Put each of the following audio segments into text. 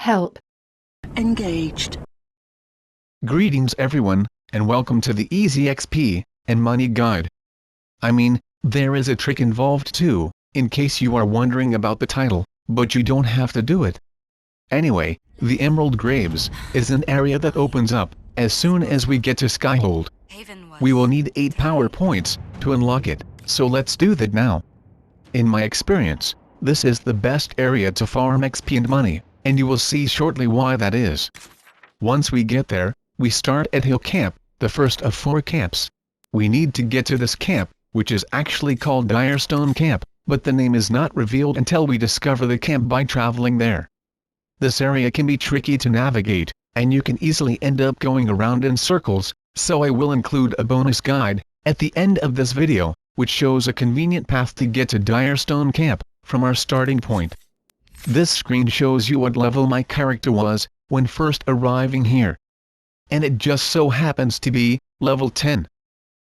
Help. Engaged. Greetings everyone, and welcome to the Easy XP and Money Guide. I mean, there is a trick involved too, in case you are wondering about the title, but you don't have to do it. Anyway, the Emerald Graves is an area that opens up as soon as we get to Skyhold. We will need 8 power points to unlock it, so let's do that now. In my experience, this is the best area to farm XP and money, and you will see shortly why that is. Once we get there, we start at Hill Camp, the first of 4 camps. We need to get to this camp, which is actually called Direstone Camp, but the name is not revealed until we discover the camp by traveling there. This area can be tricky to navigate, and you can easily end up going around in circles, so I will include a bonus guide at the end of this video, which shows a convenient path to get to Direstone Camp from our starting point. This screen shows you what level my character was when first arriving here. And it just so happens to be level 10.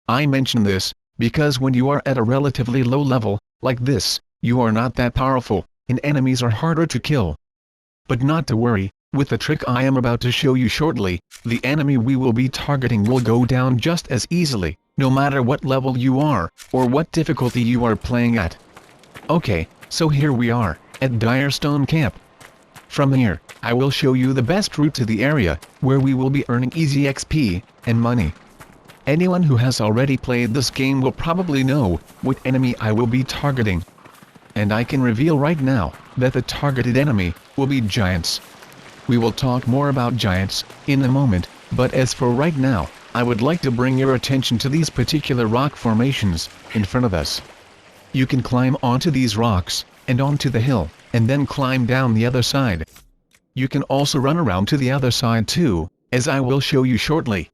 I mention this because when you are at a relatively low level, like this, you are not that powerful, and enemies are harder to kill. But not to worry, with the trick I am about to show you shortly, the enemy we will be targeting will go down just as easily, no matter what level you are, or what difficulty you are playing at. Okay, so here we are, at Direstone Camp. From here, I will show you the best route to the area, where we will be earning easy XP and money. Anyone who has already played this game will probably know what enemy I will be targeting. And I can reveal right now that the targeted enemy will be giants. We will talk more about giants in a moment, but as for right now, I would like to bring your attention to these particular rock formations in front of us. You can climb onto these rocks and onto the hill, and then climb down the other side. You can also run around to the other side too, as I will show you shortly.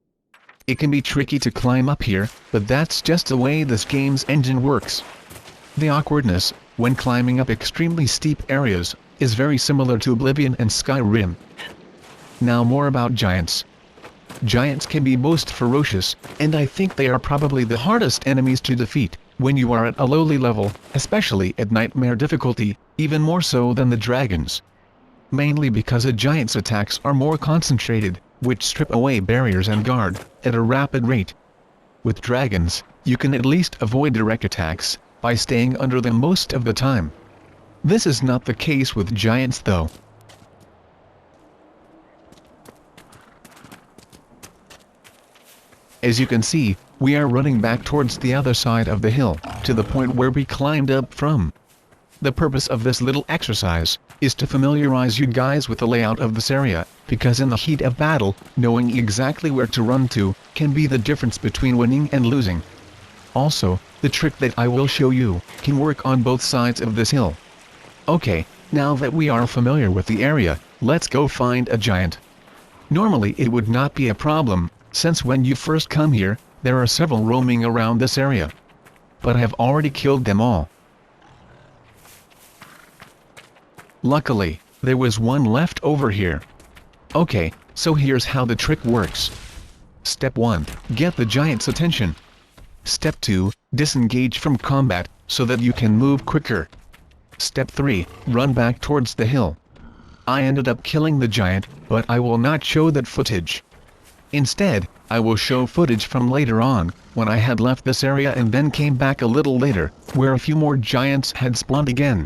It can be tricky to climb up here, but that's just the way this game's engine works. The awkwardness, when climbing up extremely steep areas, is very similar to Oblivion and Skyrim. Now more about giants. Giants can be most ferocious, and I think they are probably the hardest enemies to defeat when you are at a lowly level, especially at nightmare difficulty, even more so than the dragons. Mainly because a giant's attacks are more concentrated, which strip away barriers and guard at a rapid rate. With dragons, you can at least avoid direct attacks by staying under them most of the time. This is not the case with giants though. As you can see, we are running back towards the other side of the hill, to the point where we climbed up from. The purpose of this little exercise is to familiarize you guys with the layout of this area, because in the heat of battle, knowing exactly where to run to can be the difference between winning and losing. Also, the trick that I will show you can work on both sides of this hill. Okay, now that we are familiar with the area, let's go find a giant. Normally it would not be a problem, since when you first come here, there are several roaming around this area. But I have already killed them all. Luckily, there was one left over here. Okay, so here's how the trick works. Step 1, get the giant's attention. Step 2, disengage from combat, so that you can move quicker. Step 3, run back towards the hill. I ended up killing the giant, but I will not show that footage. Instead, I will show footage from later on, when I had left this area and then came back a little later, where a few more giants had spawned again.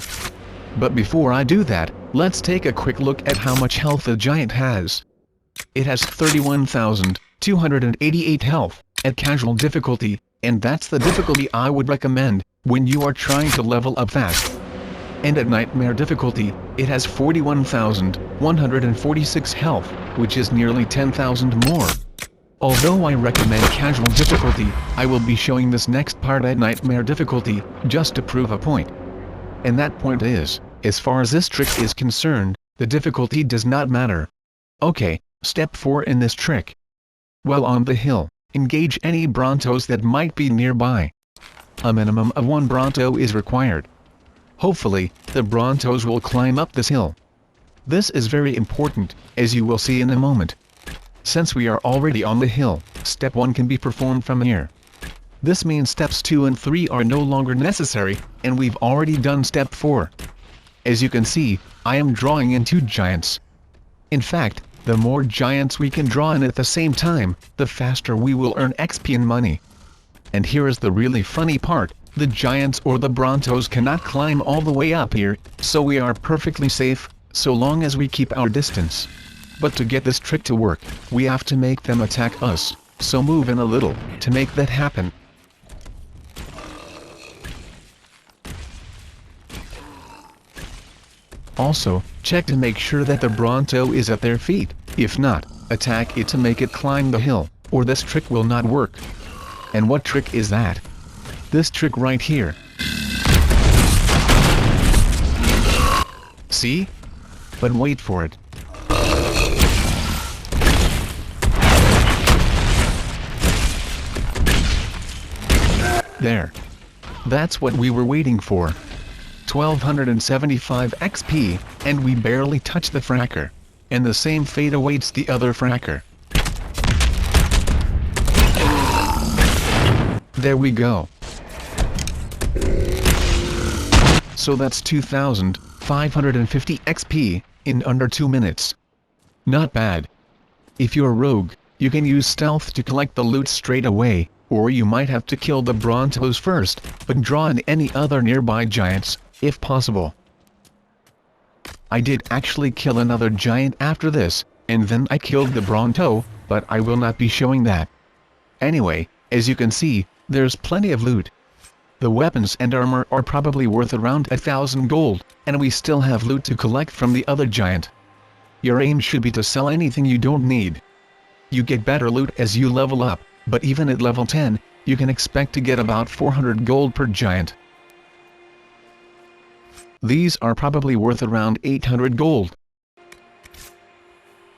But before I do that, let's take a quick look at how much health the giant has. It has 31,288 health, at casual difficulty, and that's the difficulty I would recommend when you are trying to level up fast. And at nightmare difficulty, it has 41,146 health, which is nearly 10,000 more. Although I recommend casual difficulty, I will be showing this next part at nightmare difficulty, just to prove a point. And that point is, as far as this trick is concerned, the difficulty does not matter. Okay, step 4 in this trick. While on the hill, engage any Brontos that might be nearby. A minimum of 1 Bronto is required. Hopefully, the Brontos will climb up this hill. This is very important, as you will see in a moment. Since we are already on the hill, step 1 can be performed from here. This means steps 2 and 3 are no longer necessary, and we've already done step 4. As you can see, I am drawing in 2 giants. In fact, the more giants we can draw in at the same time, the faster we will earn XP and money. And here is the really funny part, the giants or the Brontos cannot climb all the way up here, so we are perfectly safe, so long as we keep our distance. But to get this trick to work, we have to make them attack us, so move in a little, to make that happen. Also, check to make sure that the Bronto is at their feet. If not, attack it to make it climb the hill, or this trick will not work. And what trick is that? This trick right here. See? But wait for it. There. That's what we were waiting for. 1275 XP, and we barely touched the fracker. And the same fate awaits the other fracker. There we go. So that's 2550 XP, in under 2 minutes. Not bad. If you're a rogue, you can use stealth to collect the loot straight away, or you might have to kill the Brontos first, but draw in any other nearby giants, if possible. I did actually kill another giant after this, and then I killed the Bronto, but I will not be showing that. Anyway, as you can see, there's plenty of loot. The weapons and armor are probably worth around 1,000 gold, and we still have loot to collect from the other giant. Your aim should be to sell anything you don't need. You get better loot as you level up, but even at level 10, you can expect to get about 400 gold per giant. These are probably worth around 800 gold.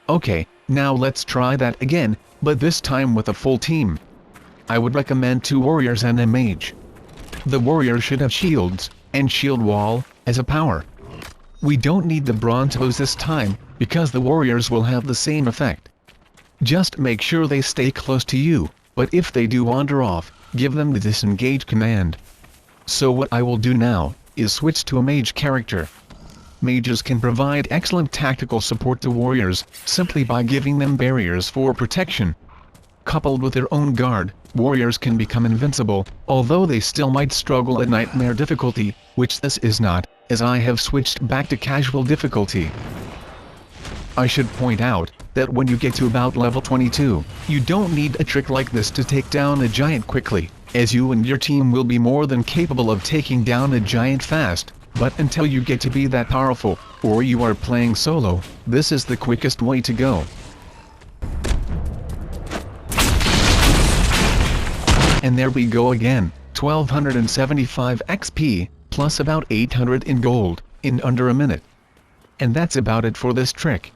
Okay, now let's try that again, but this time with a full team. I would recommend 2 warriors and a mage. The warrior should have shields, and shield wall, as a power. We don't need the Brontos this time, because the warriors will have the same effect. Just make sure they stay close to you, but if they do wander off, give them the disengage command. So what I will do now, is switch to a mage character. Mages can provide excellent tactical support to warriors, simply by giving them barriers for protection. Coupled with their own guard, warriors can become invincible, although they still might struggle at nightmare difficulty, which this is not, as I have switched back to casual difficulty. I should point out, that when you get to about level 22, you don't need a trick like this to take down a giant quickly, as you and your team will be more than capable of taking down a giant fast, but until you get to be that powerful, or you are playing solo, this is the quickest way to go. And there we go again, 1275 XP, plus about 800 in gold, in under a minute. And that's about it for this trick.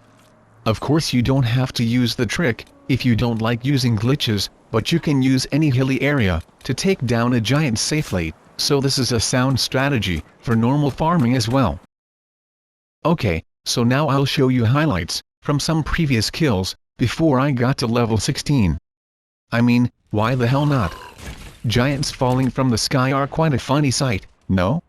Of course you don't have to use the trick, if you don't like using glitches, but you can use any hilly area, to take down a giant safely, so this is a sound strategy, for normal farming as well. Okay, so now I'll show you highlights, from some previous kills, before I got to level 16. I mean, why the hell not? Giants falling from the sky are quite a funny sight, no?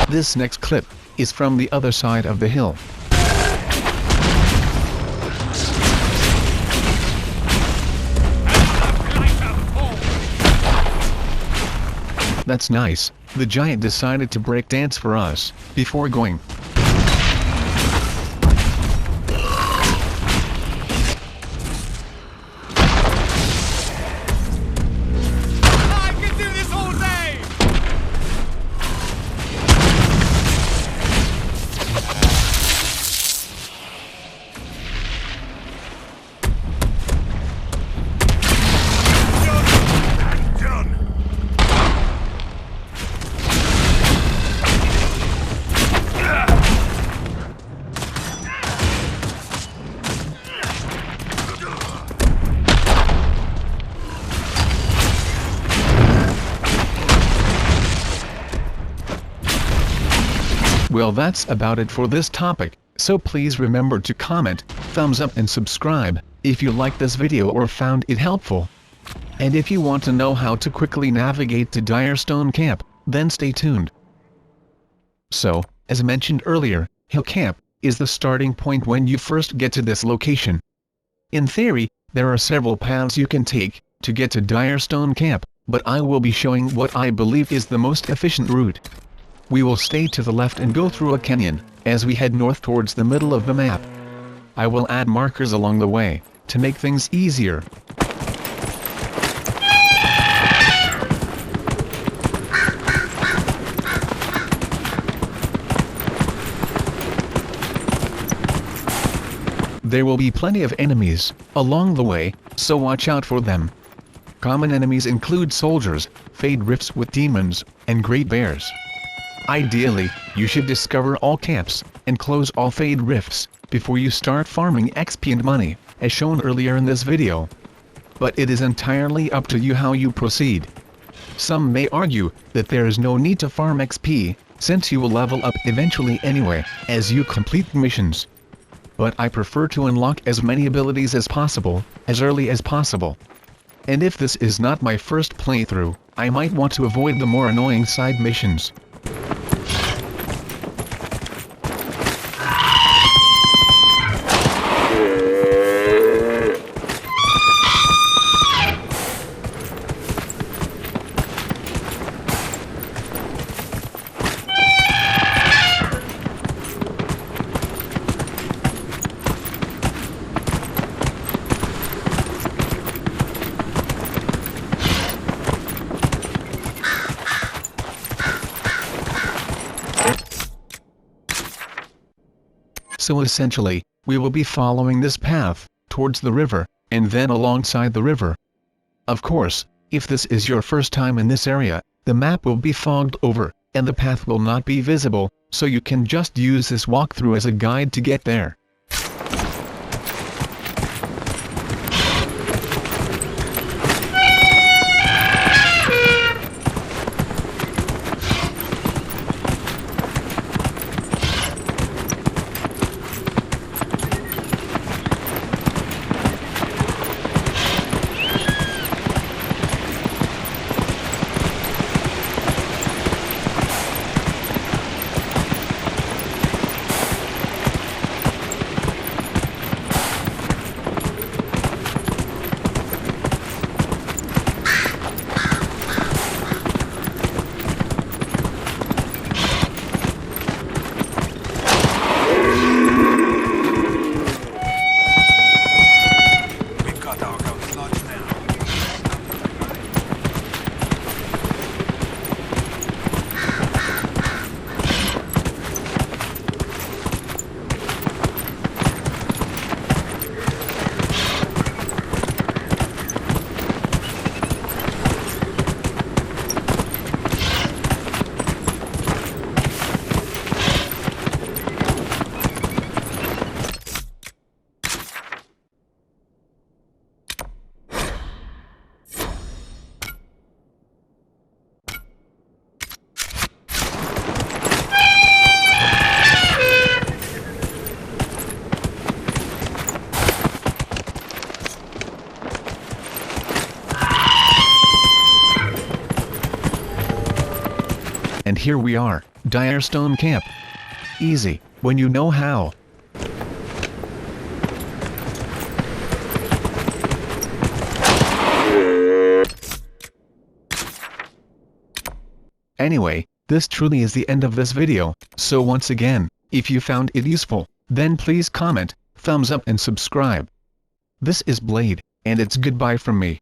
This next clip is from the other side of the hill. That's nice. The giant decided to break dance for us before going. Well, that's about it for this topic, so please remember to comment, thumbs up and subscribe, if you liked this video or found it helpful. And if you want to know how to quickly navigate to Direstone Camp, then stay tuned. So, as mentioned earlier, Hill Camp is the starting point when you first get to this location. In theory, there are several paths you can take to get to Direstone Camp, but I will be showing what I believe is the most efficient route. We will stay to the left and go through a canyon, as we head north towards the middle of the map. I will add markers along the way, to make things easier. There will be plenty of enemies along the way, so watch out for them. Common enemies include soldiers, fade rifts with demons, and great bears. Ideally, you should discover all camps, and close all fade rifts, before you start farming XP and money, as shown earlier in this video. But it is entirely up to you how you proceed. Some may argue that there is no need to farm XP, since you will level up eventually anyway, as you complete missions. But I prefer to unlock as many abilities as possible, as early as possible. And if this is not my first playthrough, I might want to avoid the more annoying side missions. So essentially, we will be following this path, towards the river, and then alongside the river. Of course, if this is your first time in this area, the map will be fogged over, and the path will not be visible, so you can just use this walkthrough as a guide to get there. And here we are, Direstone Camp. Easy, when you know how. Anyway, this truly is the end of this video, so once again, if you found it useful, then please comment, thumbs up and subscribe. This is Blade, and it's goodbye from me.